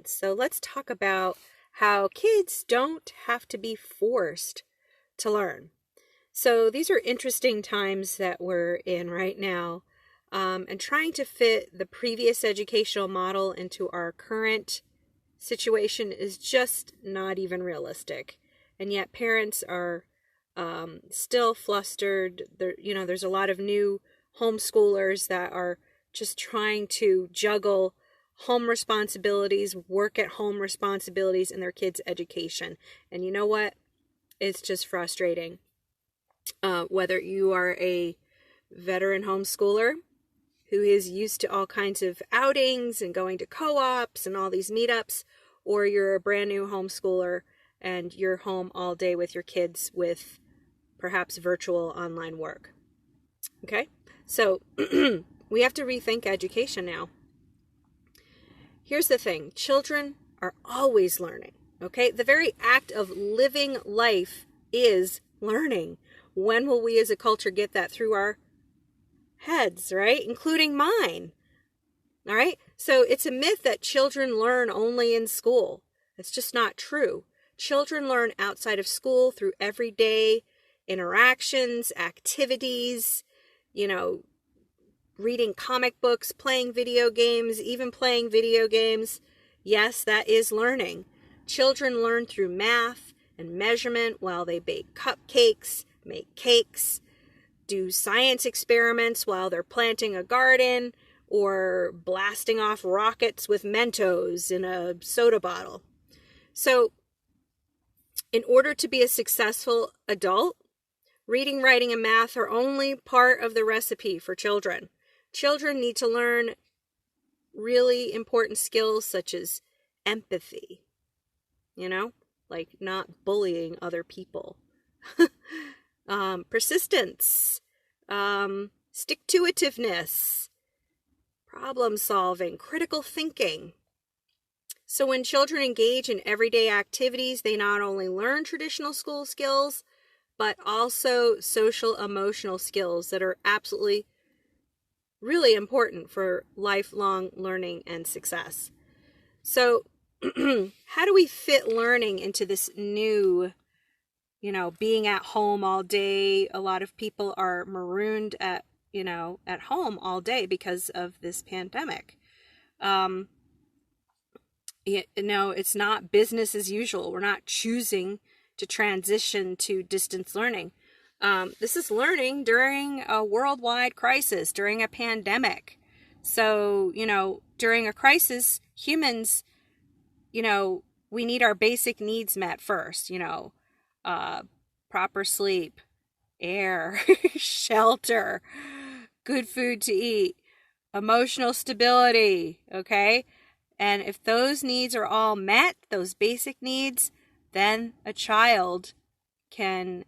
So let's talk about how kids don't have to be forced to learn. So these are interesting times that we're in right now, and trying to fit the previous educational model into our current situation is just not even realistic. And yet parents are still flustered. There's a lot of new homeschoolers that are just trying to juggle home responsibilities, work at home responsibilities, and their kids' education. And you know what? It's just frustrating. Whether you are a veteran homeschooler who is used to all kinds of outings and going to co-ops and all these meetups, or you're a brand new homeschooler and you're home all day with your kids with perhaps virtual online work. Okay? So we have to rethink education now. Here's the thing. Children are always learning. Okay? The very act of living life is learning. When will we as a culture get that through our heads, right? Including mine. All right? So it's a myth that children learn only in school. It's just not true. Children learn outside of school through everyday interactions, activities, reading comic books, playing video games, even playing video games. Yes, that is learning. Children learn through math and measurement while they bake cupcakes, make cakes, do science experiments while they're planting a garden, or blasting off rockets with Mentos in a soda bottle. So, in order to be a successful adult, reading, writing, and math are only part of the recipe for children. Children need to learn really important skills such as empathy, like not bullying other people, persistence, stick-to-itiveness, problem solving, critical thinking. So when children engage in everyday activities, they not only learn traditional school skills, but also social emotional skills that are absolutely really important for lifelong learning and success. So how do we fit learning into this new, being at home all day? A lot of people are marooned at home all day because of this pandemic. It's not business as usual. We're not choosing to transition to distance learning. This is learning during a worldwide crisis, during a pandemic. So, during a crisis, humans, we need our basic needs met first, proper sleep, air, shelter, good food to eat, emotional stability, okay? And if those needs are all met, those basic needs, then a child can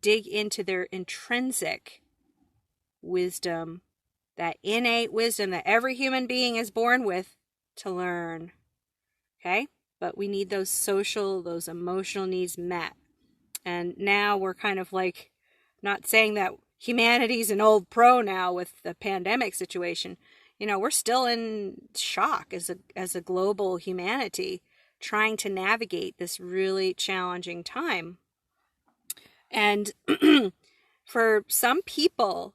dig into their intrinsic wisdom, that innate wisdom that every human being is born with, to learn. Okay? But we need those social, those emotional needs met. And now we're kind of like, not saying that humanity's an old pro now with the pandemic situation. We're still in shock as a global humanity, trying to navigate this really challenging time. And for some people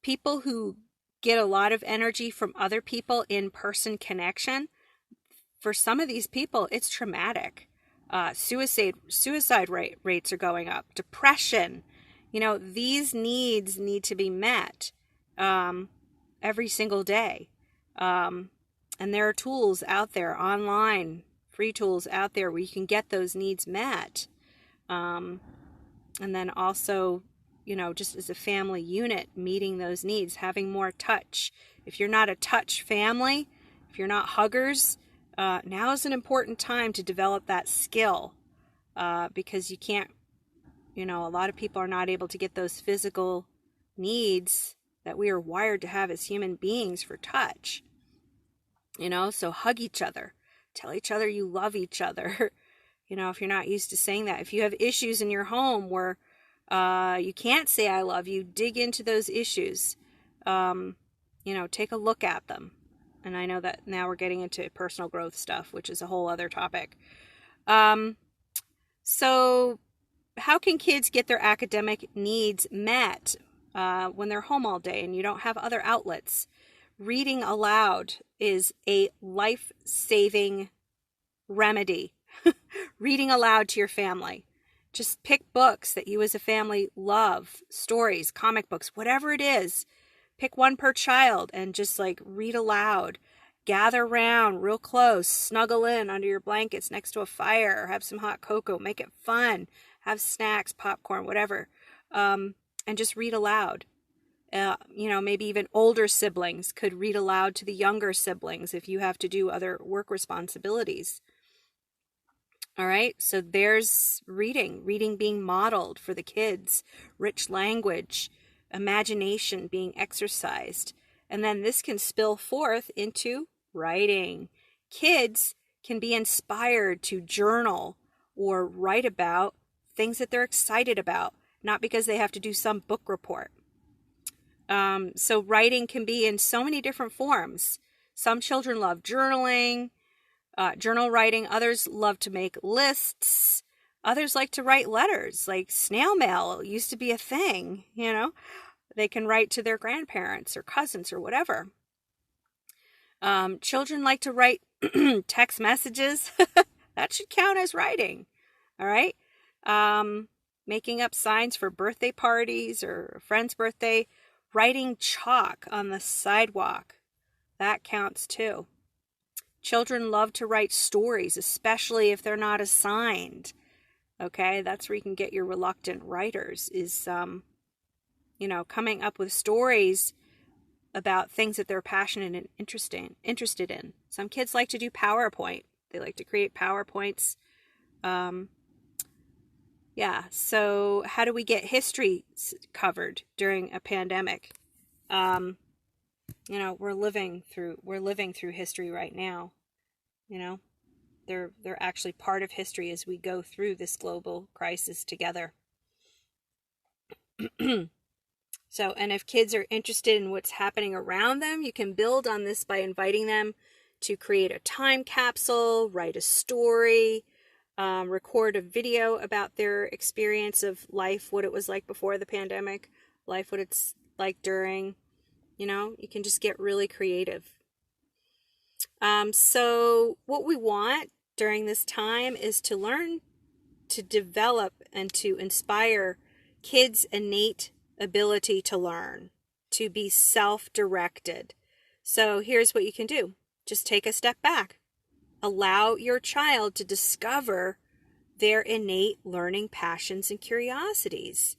who get a lot of energy from other people, in-person connection, for some of these people, it's traumatic. Suicide rates are going up. Depression. These needs need to be met every single day. And there are tools out there online, free tools out there where you can get those needs met. And then also, just as a family unit, meeting those needs, having more touch. If you're not a touch family, if you're not huggers, now is an important time to develop that skill, because you can't, a lot of people are not able to get those physical needs that we are wired to have as human beings for touch. So hug each other, tell each other you love each other. If you're not used to saying that, if you have issues in your home where you can't say I love you, dig into those issues. Take a look at them. And I know that now we're getting into personal growth stuff, which is a whole other topic. So how can kids get their academic needs met when they're home all day and you don't have other outlets? Reading aloud is a life-saving remedy. Reading aloud to your family. Just pick books that you as a family love, stories, comic books, whatever it is. Pick one per child and just like read aloud. Gather around real close, snuggle in under your blankets next to a fire, or have some hot cocoa, make it fun, have snacks, popcorn, whatever, and just read aloud. Maybe even older siblings could read aloud to the younger siblings if you have to do other work responsibilities. All right, so there's reading being modeled for the kids, rich language, imagination being exercised. And then this can spill forth into writing. Kids can be inspired to journal or write about things that they're excited about, not because they have to do some book report. So writing can be in so many different forms. Some children love journaling, journal writing. Others love to make lists. Others like to write letters, like snail mail used to be a thing, They can write to their grandparents or cousins or whatever. Children like to write text messages. That should count as writing. All right. Making up signs for birthday parties or a friend's birthday. Writing chalk on the sidewalk. That counts too. Children love to write stories, especially if they're not assigned. Okay, that's where you can get your reluctant writers is, coming up with stories about things that they're passionate and interested in. Some kids like to do PowerPoint. They like to create PowerPoints. So how do we get history covered during a pandemic? We're living through history right now. They're actually part of history as we go through this global crisis together. So, and if kids are interested in what's happening around them, you can build on this by inviting them to create a time capsule, write a story, record a video about their experience of life, what it was like before the pandemic, life, what it's like during. You can just get really creative. So what we want during this time is to learn to develop and to inspire kids' innate ability to learn, to be self-directed. So here's what you can do. Just take a step back. Allow your child to discover their innate learning passions and curiosities.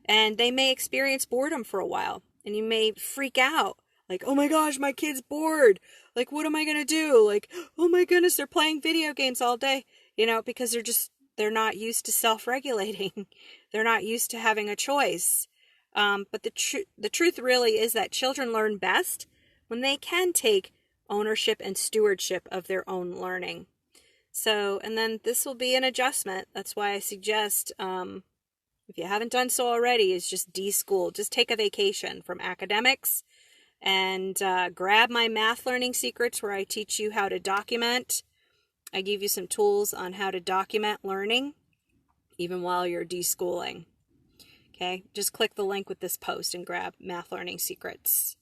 And they may experience boredom for a while, and you may freak out. Like, oh my gosh, my kid's bored. Like, what am I going to do? Like, oh my goodness, they're playing video games all day. Because they're not used to self-regulating. They're not used to having a choice. But the truth really is that children learn best when they can take ownership and stewardship of their own learning. So, and then this will be an adjustment. That's why I suggest, if you haven't done so already, is just de-school. Just take a vacation from academics and grab my Math Learning Secrets, where I teach you how to document. I give you some tools on how to document learning even while you're de-schooling. Okay, just click the link with this post and grab Math Learning Secrets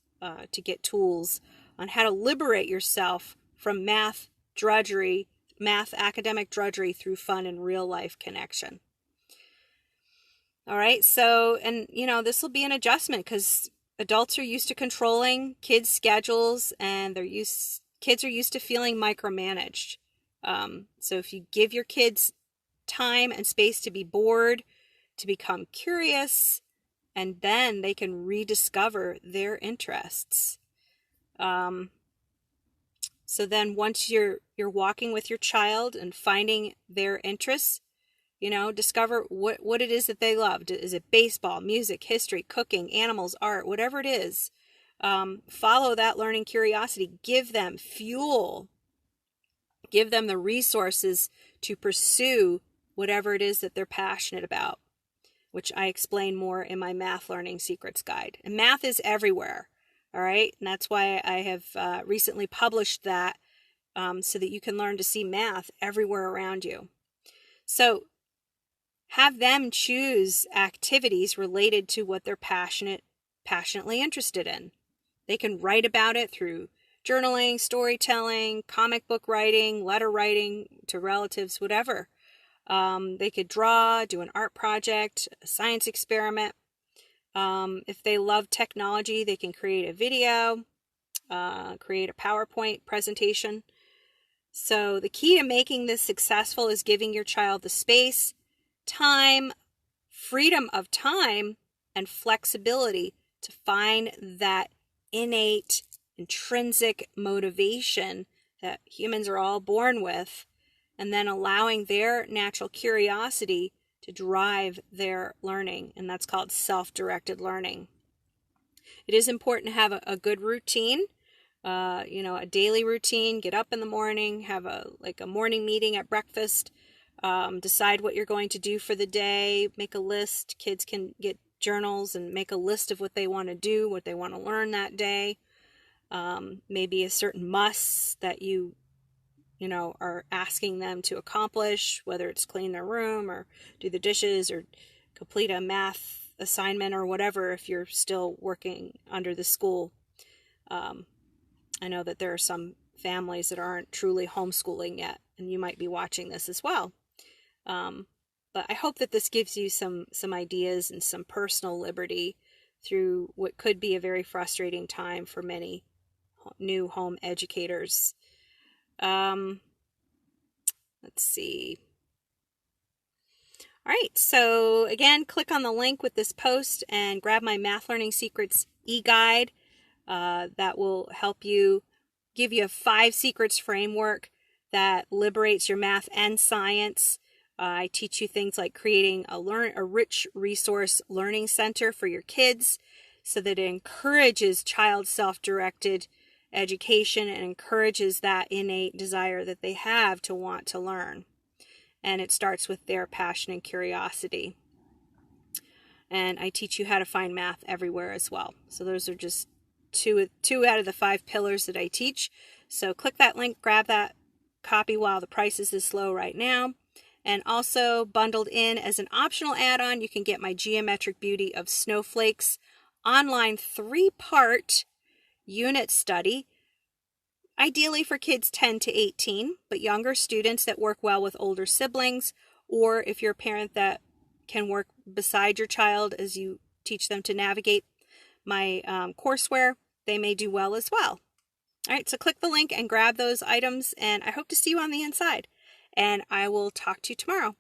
to get tools on how to liberate yourself from math academic drudgery through fun and real life connection. All right, so, and this will be an adjustment because adults are used to controlling kids' schedules, and kids are used to feeling micromanaged. So if you give your kids time and space to be bored, to become curious, and then they can rediscover their interests. So then once you're walking with your child and finding their interests, discover what it is that they love. Is it baseball, music, history, cooking, animals, art, whatever it is? Follow that learning curiosity. Give them fuel. Give them the resources to pursue whatever it is that they're passionate about, which I explain more in my Math Learning Secrets guide. And math is everywhere. All right. And that's why I have recently published that so that you can learn to see math everywhere around you. So have them choose activities related to what they're passionately interested in. They can write about it through journaling, storytelling, comic book writing, letter writing to relatives, whatever. They could draw, do an art project, a science experiment. If they love technology, they can create a video, create a PowerPoint presentation. So the key to making this successful is giving your child the space, time, freedom of time, and flexibility to find that innate, intrinsic motivation that humans are all born with, and then allowing their natural curiosity to drive their learning. And that's called self-directed learning. It is important to have a good routine, a daily routine. Get up in the morning, have a morning meeting at breakfast, decide what you're going to do for the day, make a list. Kids can get journals and make a list of what they want to do, what they want to learn that day. Maybe a certain must that you are asking them to accomplish, whether it's clean their room or do the dishes or complete a math assignment or whatever, if you're still working under the school. I know that there are some families that aren't truly homeschooling yet, and you might be watching this as well. But I hope that this gives you some ideas and some personal liberty through what could be a very frustrating time for many new home educators. Let's see. All right, so again, click on the link with this post and grab my Math Learning Secrets e-guide. That will help you, give you a 5 secrets framework that liberates your math and science. I teach you things like creating a rich resource learning center for your kids so that it encourages child self-directed education and encourages that innate desire that they have to want to learn. And it starts with their passion and curiosity. And I teach you how to find math everywhere as well. So those are just two out of the 5 pillars that I teach. So click that link, grab that copy while the price is this low right now. And also bundled in as an optional add-on, you can get my Geometric Beauty of Snowflakes online 3-part unit study, ideally for kids 10 to 18, but younger students that work well with older siblings, or if you're a parent that can work beside your child as you teach them to navigate my courseware, they may do well as well. All right, so click the link and grab those items, and I hope to see you on the inside. And I will talk to you tomorrow.